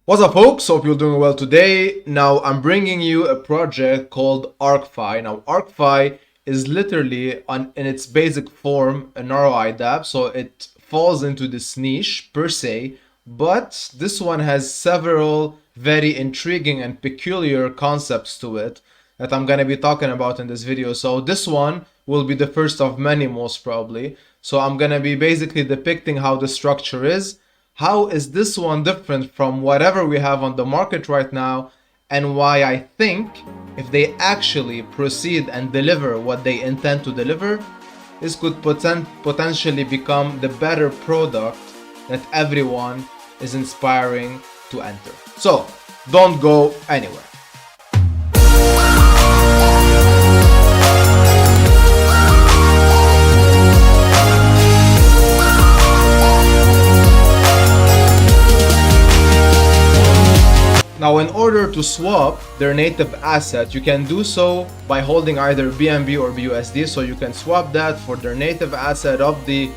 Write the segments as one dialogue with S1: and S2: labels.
S1: What's up, folks? Hope you're doing well today. Now, I'm bringing you a project called ARKFI. Now, ARKFI is literally, in its basic form, an ROIdapp, so it falls into this niche per se, but this one has several very intriguing and peculiar concepts to it that I'm going to be talking about in this video. So this one will be the first of many, most probably. So I'm going to be basically depicting how the structure is. How is this one different from whatever we have on the market right now, and why I think if they actually proceed and deliver what they intend to deliver, this could potentially become the better product that everyone is inspiring to enter. So don't go anywhere. Now, in order to swap their native asset, you can do so by holding either BNB or BUSD. So you can swap that for their native asset of the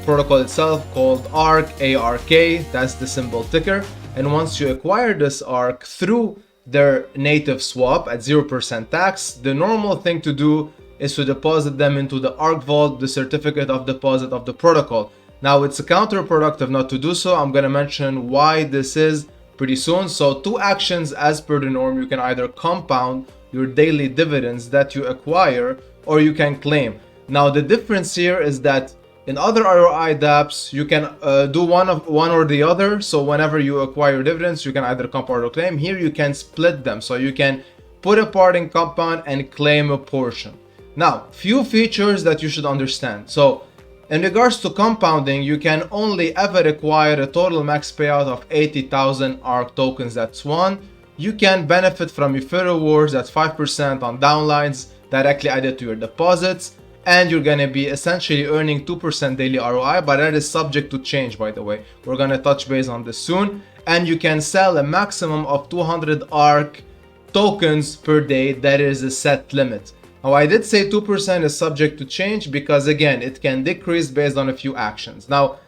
S1: protocol itself called ARK, ARK, that's the symbol ticker. And once you acquire this ARK through their native swap at 0% tax, the normal thing to do is to deposit them into the ARK Vault, the certificate of deposit of the protocol. Now, it's counterproductive not to do so. I'm going to mention why this is pretty soon. So two actions as per the norm: you can either compound your daily dividends that you acquire, or you can claim. Now the difference here is that in other ROIdapps you can do one or the other. So whenever you acquire dividends, you can either compound or claim. Here you can split them, so you can put a part in compound and claim a portion. Now, few features that you should understand. So in regards to compounding, you can only ever acquire a total max payout of 80,000 ARK tokens, that's one. You can benefit from refer rewards, that's 5% on downlines directly added to your deposits. And you're going to be essentially earning 2% daily ROI, but that is subject to change, by the way. We're going to touch base on this soon. And you can sell a maximum of 200 ARK tokens per day. That is a set limit. Now, I did say 2% is subject to change because, again, it can decrease based on a few actions. Now,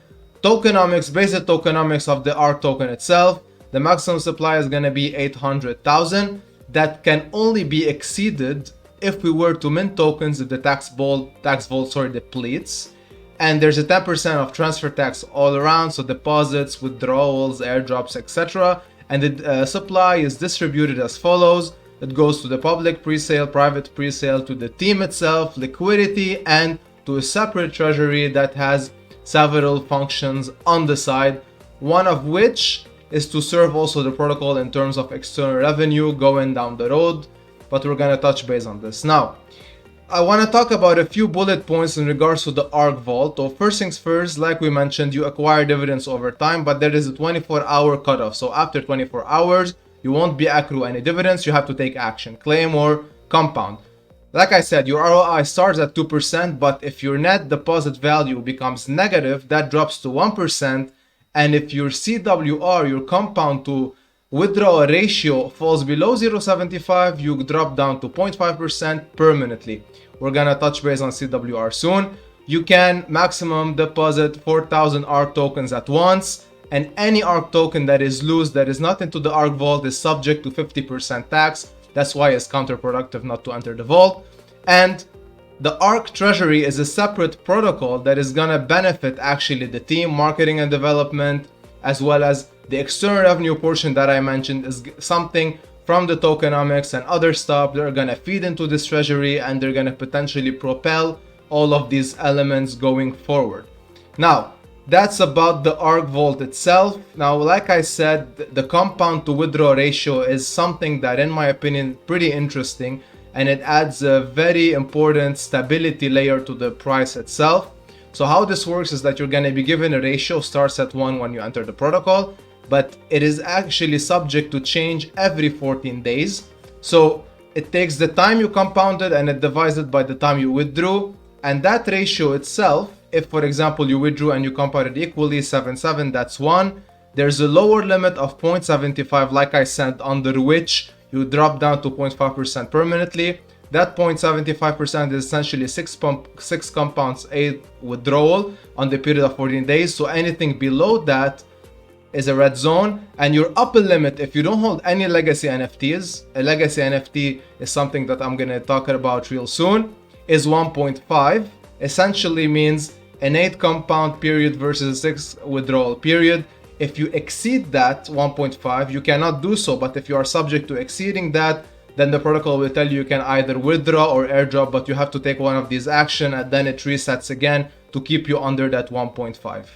S1: tokenomics, basic tokenomics of the ARK token itself, the maximum supply is going to be 800,000. That can only be exceeded if we were to mint tokens if the tax vault depletes. And there's a 10% of transfer tax all around, so deposits, withdrawals, airdrops, etc. And the supply is distributed as follows. It goes to the public pre-sale, private pre-sale, to the team itself, liquidity, and to a separate treasury that has several functions on the side, one of which is to serve also the protocol in terms of external revenue going down the road, but we're going to touch base on this. Now, I want to talk about a few bullet points in regards to the ARK Vault. So first things first, like we mentioned, you acquire dividends over time, but there is a 24-hour cutoff. So after 24 hours, you won't be accrue any dividends. You have to take action, claim or compound. Like I said, your ROI starts at 2%, but if your net deposit value becomes negative, that drops to 1%. And if your CWR, your compound to withdrawal ratio, falls below 0.75, you drop down to 0.5% permanently. We're gonna touch base on CWR soon. You can maximum deposit 4,000 ARK tokens at once. And any ARK token that is loose, that is not into the ARK Vault, is subject to 50% tax. That's why it's counterproductive not to enter the vault. And the ARK Treasury is a separate protocol that is gonna benefit actually the team, marketing and development, as well as the external revenue portion that I mentioned is something from the tokenomics and other stuff. They're gonna feed into this treasury and they're gonna potentially propel all of these elements going forward. Now, that's about the ARK Vault itself. Now, like I said, the compound to withdraw ratio is something that, in my opinion, pretty interesting, and it adds a very important stability layer to the price itself. So how this works is that you're going to be given a ratio, starts at 1 when you enter the protocol, but it is actually subject to change every 14 days. So it takes the time you compounded and it divides it by the time you withdrew, and that ratio itself, if for example you withdrew and you compounded equally 7.7, that's 1. There's a lower limit of 0.75, like I said, under which you drop down to 0.5% permanently. That 0.75% is essentially 6 compounds 8 withdrawal on the period of 14 days. So anything below that is a red zone, and your upper limit, if you don't hold any legacy NFTs, a legacy NFT is something that I'm gonna talk about real soon, is 1.5. Essentially means an 8 compound period versus a 6 withdrawal period. If you exceed that 1.5, you cannot do so, but if you are subject to exceeding that, then the protocol will tell you can either withdraw or airdrop, but you have to take one of these action, and then it resets again to keep you under that 1.5.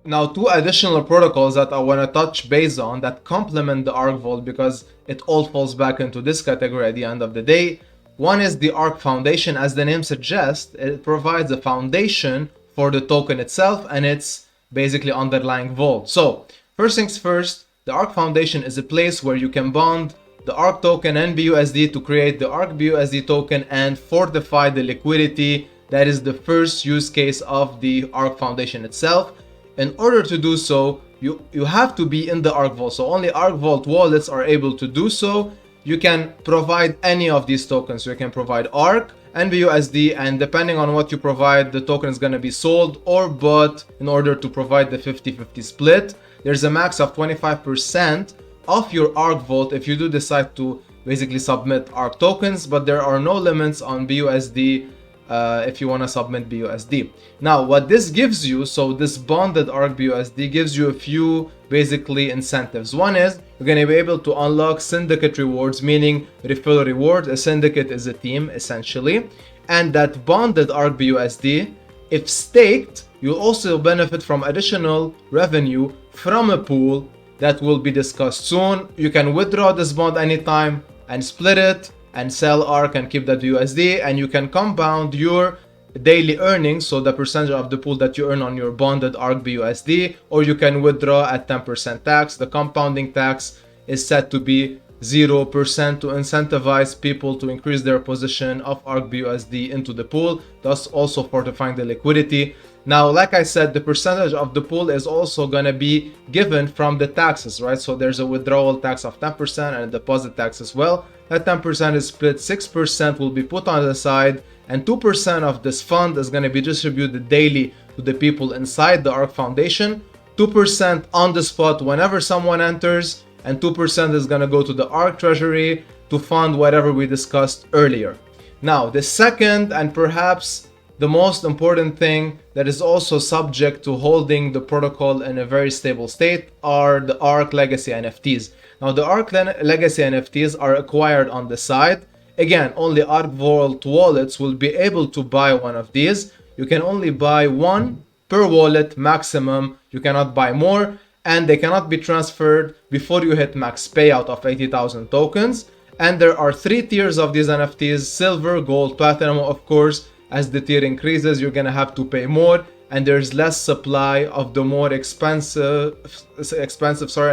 S1: Now, 2 additional protocols that I want to touch base on that complement the ARK Vault, because it all falls back into this category at the end of the day. One is the ARK Foundation. As the name suggests, it provides a foundation for the token itself and its basically underlying vault. So first things first, the ARK Foundation is a place where you can bond the ARK token and BUSD to create the ARK BUSD token and fortify the liquidity. That is the first use case of the ARK Foundation itself. In order to do so, you have to be in the ARK Vault. So only ARK Vault wallets are able to do so. You can provide any of these tokens. You can provide ARK and BUSD, and depending on what you provide, the token is going to be sold or bought in order to provide the 50-50 split. There's a max of 25% of your ARK Vault if you do decide to basically submit ARK tokens, but there are no limits on BUSD if you want to submit BUSD. Now, what this gives you, so this bonded ARK BUSD gives you a few basically incentives. One is you're going to be able to unlock syndicate rewards, meaning refill rewards. A syndicate is a team essentially, and that bonded ARK BUSD, if staked, you'll also benefit from additional revenue from a pool that will be discussed soon. You can withdraw this bond anytime and split it and sell ARK and keep that USD, and you can compound your daily earnings, so the percentage of the pool that you earn on your bonded ARK BUSD, or you can withdraw at 10% tax. The compounding tax is set to be 0% to incentivize people to increase their position of ARK BUSD into the pool, thus also fortifying the liquidity. Now, like I said, the percentage of the pool is also going to be given from the taxes, right? So there's a withdrawal tax of 10% and a deposit tax as well. That 10% is split, 6% will be put on the side, and 2% of this fund is going to be distributed daily to the people inside the ARK Foundation. 2% on the spot whenever someone enters, and 2% is going to go to the ARK Treasury to fund whatever we discussed earlier. Now, the second and perhaps the most important thing that is also subject to holding the protocol in a very stable state are the ARK Legacy NFTs. Now, the ARK Legacy NFTs are acquired on the side. Again, only ARK Vault wallets will be able to buy one of these. You can only buy one per wallet maximum. You cannot buy more, and they cannot be transferred before you hit max payout of 80,000 tokens. And there are 3 tiers of these NFTs: silver, gold, platinum. Of course, as the tier increases, you're gonna have to pay more, and there's less supply of the more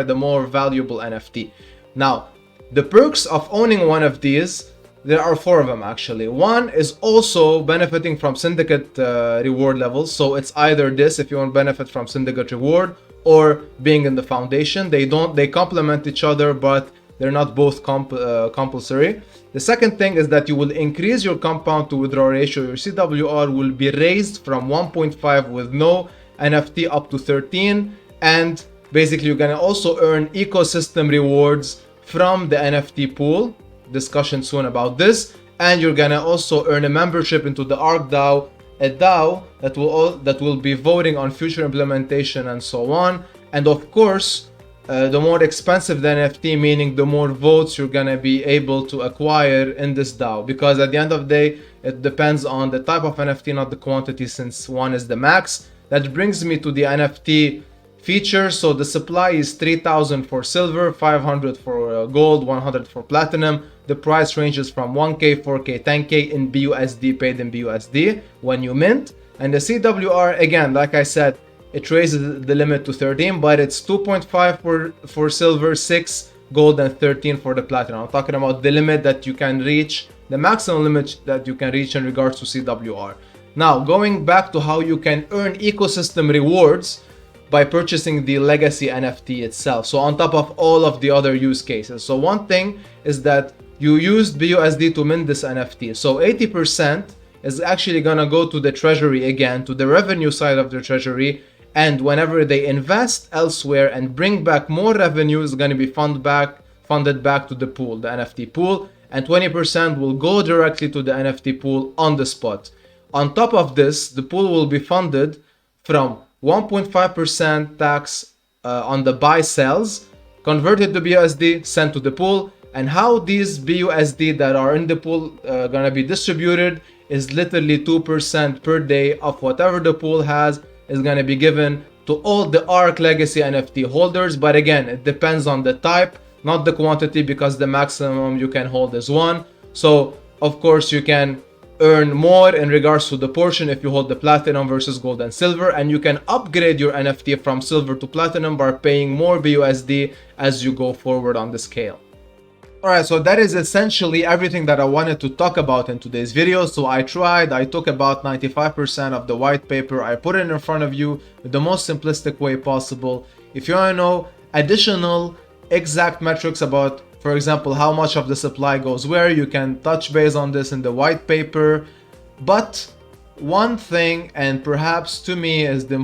S1: the more valuable NFT. Now, the perks of owning one of these, there are 4 of them actually. One is also benefiting from syndicate reward levels. So it's either this, if you want to benefit from syndicate reward, or being in the foundation. They complement each other, but they're not both compulsory. The second thing is that you will increase your compound to withdrawal ratio. Your CWR will be raised from 1.5 with no NFT up to 13. And basically you're gonna also earn ecosystem rewards from the NFT pool. Discussion soon about this. And you're gonna also earn a membership into the ARK DAO, a DAO that will be voting on future implementation and so on. And of course, the more expensive the NFT, meaning the more votes you're gonna be able to acquire in this DAO, because at the end of the day, it depends on the type of NFT, not the quantity, since one is the max. That brings me to the NFT features. So the supply is 3,000 for silver, 500 for gold, 100 for platinum. The price ranges from 1k, 4k, 10k in BUSD, paid in BUSD when you mint. And the CWR, again, like I said, it raises the limit to 13, but it's 2.5 for silver, 6 gold, and 13 for the platinum. I'm talking about the limit that you can reach, the maximum limit that you can reach in regards to CWR. Now, going back to how you can earn ecosystem rewards by purchasing the legacy NFT itself. So on top of all of the other use cases. So one thing is that you used BUSD to mint this NFT. So 80% is actually gonna go to the treasury again, to the revenue side of the treasury. And whenever they invest elsewhere and bring back more revenue, is going to be funded back to the pool, the NFT pool, and 20% will go directly to the NFT pool on the spot. On top of this, the pool will be funded from 1.5% tax on the buy sells, converted to BUSD, sent to the pool, and how these BUSD that are in the pool gonna be distributed is literally 2% per day of whatever the pool has is going to be given to all the ARK Legacy NFT holders. But again, it depends on the type, not the quantity, because the maximum you can hold is 1. So of course you can earn more in regards to the portion if you hold the platinum versus gold and silver, and you can upgrade your NFT from silver to platinum by paying more BUSD as you go forward on the scale. Alright, so that is essentially everything that I wanted to talk about in today's video. So I took about 95% of the white paper, I put it in front of you in the most simplistic way possible. If you want to know additional exact metrics about, for example, how much of the supply goes where, you can touch base on this in the white paper. But one thing, and perhaps to me is the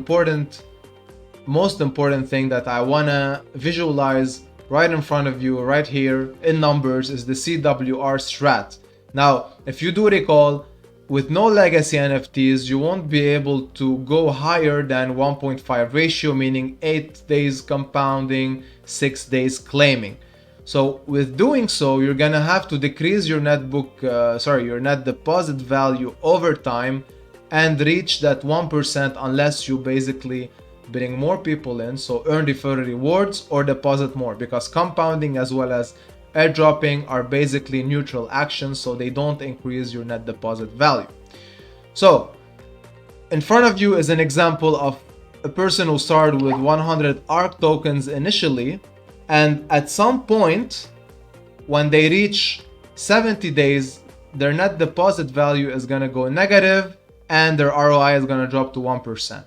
S1: most important thing that I want to visualize right in front of you, right here in numbers, is the CWR strat. Now, if you do recall, with no legacy NFTs, you won't be able to go higher than 1.5 ratio, meaning 8 days compounding, 6 days claiming. So with doing so, you're gonna have to decrease your net deposit value over time and reach that 1% unless you basically bring more people in, so earn referral rewards or deposit more, because compounding as well as airdropping are basically neutral actions, so they don't increase your net deposit value. So in front of you is an example of a person who started with 100 ARK tokens initially, and at some point when they reach 70 days, their net deposit value is going to go negative and their ROI is going to drop to 1%.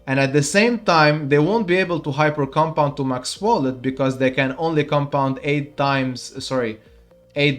S1: And at the same time, they won't be able to hyper compound to max wallet because they can only compound 8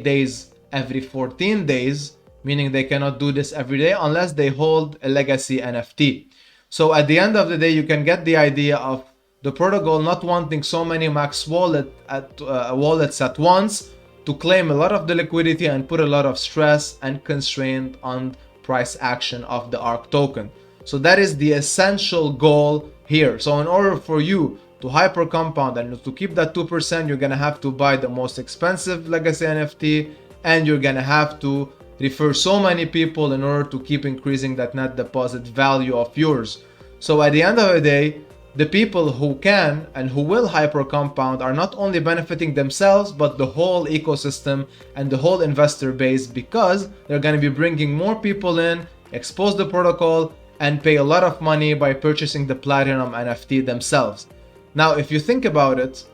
S1: days every 14 days, meaning they cannot do this every day unless they hold a legacy NFT. So at the end of the day, you can get the idea of the protocol not wanting so many max wallets at once to claim a lot of the liquidity and put a lot of stress and constraint on price action of the ARK token. So that is the essential goal here. So in order for you to hyper compound and to keep that 2%, you're gonna have to buy the most expensive legacy NFT, and you're gonna have to refer so many people in order to keep increasing that net deposit value of yours. So at the end of the day, the people who can and who will hyper compound are not only benefiting themselves, but the whole ecosystem and the whole investor base, because they're gonna be bringing more people in, expose the protocol, and pay a lot of money by purchasing the platinum NFT themselves. Now, if you think about it,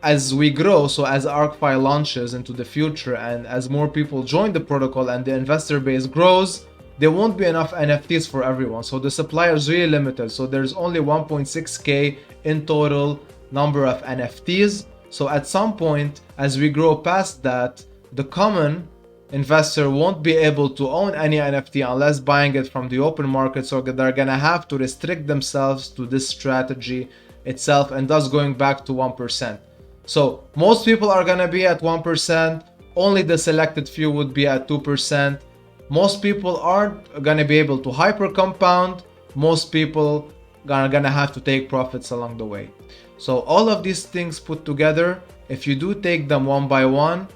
S1: as we grow, so as ARKFI launches into the future and as more people join the protocol and the investor base grows, there won't be enough NFTs for everyone. So the supply is really limited. So there's only 1.6k in total number of NFTs. So at some point, as we grow past that, the common investor won't be able to own any NFT unless buying it from the open market, so they're gonna have to restrict themselves to this strategy itself, and thus going back to 1%. So most people are gonna be at 1%, only the selected few would be at 2%. Most people aren't gonna be able to hyper compound, most people are gonna have to take profits along the way. So all of these things put together, if you do take them one by one,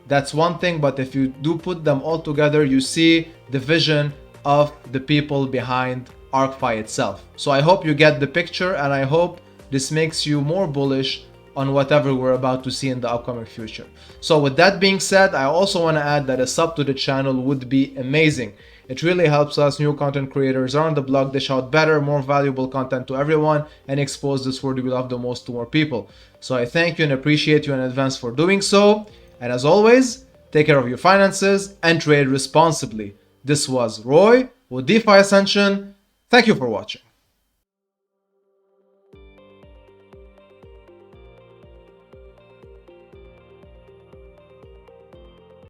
S1: that's one thing, but if you do put them all together, you see the vision of the people behind ARKFI itself. So I hope you get the picture, and I hope this makes you more bullish on whatever we're about to see in the upcoming future. So with that being said, I also want to add that a sub to the channel would be amazing. It really helps us new content creators around the blog dish out better, more valuable content to everyone and expose this word we love the most to more people. So I thank you and appreciate you in advance for doing so. And as always, take care of your finances and trade responsibly. This was Roy with DeFi Ascension. Thank you for watching.